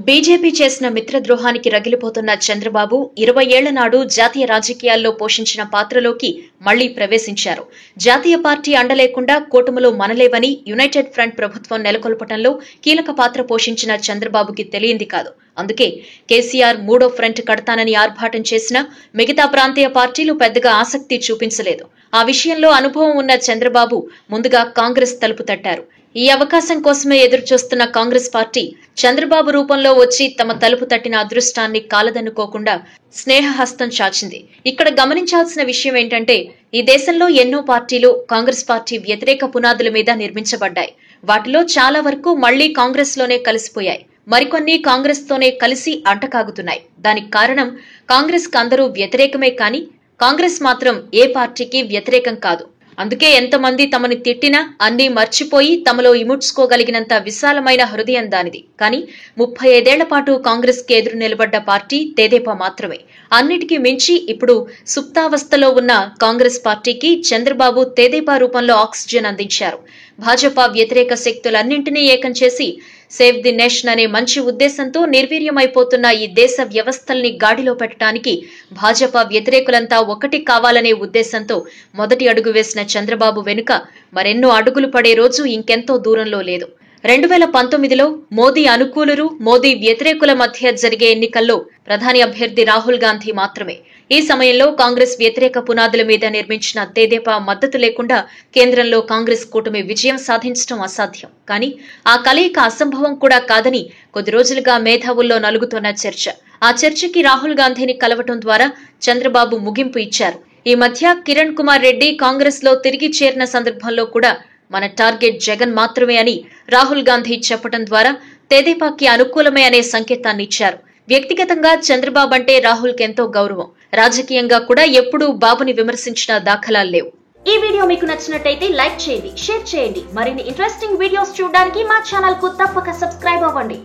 BJP చేసిన మిత్రద్రోహానికి రగిలిపోతున్న చంద్రబాబు 20 ఏళ్ల నాడు జాతీయ రాజకీయాల్లో పోషించిన పాత్రలోకి మళ్లీ ప్రవేశించారు. జాతీయ పార్టీ అండలేకుండా కూటమిలో మనలేవని యునైటెడ్ ఫ్రంట్ ప్రభుత్వం నెలకొల్పటంలో కీలక పాత్ర పోషించిన చంద్రబాబుకి తెలియంది కాదు. అందుకే కేసీఆర్ మూడో ఫ్రంట్ కడతానని ఆర్భాటం చేసినా మిగతా ప్రాంతీయ పార్టీలు పెద్దగా ఆసక్తి చూపించలేదు. ఆ విషయంలో అనుభవం ఉన్న చంద్రబాబు ముందుగా కాంగ్రెస్ తలుపు తట్టారు. ఈ అవకాశం కోసమే ఎదురుచూస్తున్న కాంగ్రెస్ పార్టీ చంద్రబాబు రూపంలో వచ్చి తమ తలుపు తట్టిన అదృష్టాన్ని కాలదన్నుకోకుండా స్నేహహస్తం చాచింది. ఇక్కడ గమనించాల్సిన విషయం ఏంటంటే, ఈ దేశంలో ఎన్నో పార్టీలు కాంగ్రెస్ పార్టీ వ్యతిరేక పునాదుల మీద నిర్మించబడ్డాయి. వాటిలో చాలా వరకు మళ్లీ కాంగ్రెస్ లోనే కలిసిపోయాయి. మరికొన్ని కాంగ్రెస్ తోనే కలిసి అంటకాగుతున్నాయి. దానికి కారణం కాంగ్రెస్ కు అందరూ వ్యతిరేకమే కానీ కాంగ్రెస్ మాత్రం ఏ పార్టీకి వ్యతిరేకం కాదు. అందుకే ఎంతమంది తమని తిట్టినా అన్నీ మర్చిపోయి తమలో ఇముడ్చుకోగలిగినంత విశాలమైన హృదయం దానిది. కానీ 35 ఏళ్ల పాటు కాంగ్రెస్ కి ఎదురు నిలబడ్డ పార్టీ తెదేపా మాత్రమే. అన్నిటికీ మించి ఇప్పుడు సుప్తావస్థలో ఉన్న కాంగ్రెస్ పార్టీకి చంద్రబాబు తెదేపా రూపంలో ఆక్సిజన్ అందించారు. భాజపా వ్యతిరేక శక్తులన్నింటినీ ఏకం చేసి సేవ్ ది నేషన్ అనే మంచి ఉద్దేశంతో నిర్వీర్యమైపోతున్న ఈ దేశ వ్యవస్థల్ని గాడిలో పెట్టడానికి భాజపా వ్యతిరేకులంతా ఒకటి కావాలనే ఉద్దేశంతో మొదటి అడుగు వేసిన చంద్రబాబు వెనుక మరెన్నో అడుగులు పడే రోజు ఇంకెంతో దూరంలో లేదు. 2019లో మోదీ అనుకూలురు, మోదీ వ్యతిరేకుల మధ్య జరిగే ఎన్నికల్లో ప్రధాని అభ్యర్థి రాహుల్ గాంధీ మాత్రమే. ఈ సమయంలో కాంగ్రెస్ వ్యతిరేక పునాదుల మీద నిర్మించిన తెదేపా మద్దతు లేకుండా కేంద్రంలో కాంగ్రెస్ కూటమి విజయం సాధించడం అసాధ్యం. కానీ ఆ కలయిక అసంభవం కూడా కాదని కొద్ది రోజులుగా మేధావుల్లో నలుగుతున్న చర్చ. ఆ చర్చకి రాహుల్ గాంధీని కలవటం ద్వారా చంద్రబాబు ముగింపు ఇచ్చారు. ఈ మధ్య కిరణ్ కుమార్ రెడ్డి కాంగ్రెస్ లో తిరిగి చేరిన సందర్భంలో కూడా మన టార్గెట్ జగన్ మాత్రమే అని రాహుల్ గాంధీ చెప్పడం ద్వారా తెదేపాకి అనుకూలమే అనే సంకేతాన్ని ఇచ్చారు. వ్యక్తిగతంగా చంద్రబాబు అంటే రాహుల్ కి ఎంతో గౌరవం. రాజకీయంగా కూడా ఎప్పుడూ బాబుని విమర్శించిన దాఖలాలు లేవు. ఈ వీడియో మీకు నచ్చినట్టయితే లైక్ చేయండి, షేర్ చేయండి. మరిన్ని ఇంట్రెస్టింగ్ వీడియోస్ చూడడానికి మా ఛానల్ కు తప్పక సబ్స్క్రైబ్ అవ్వండి.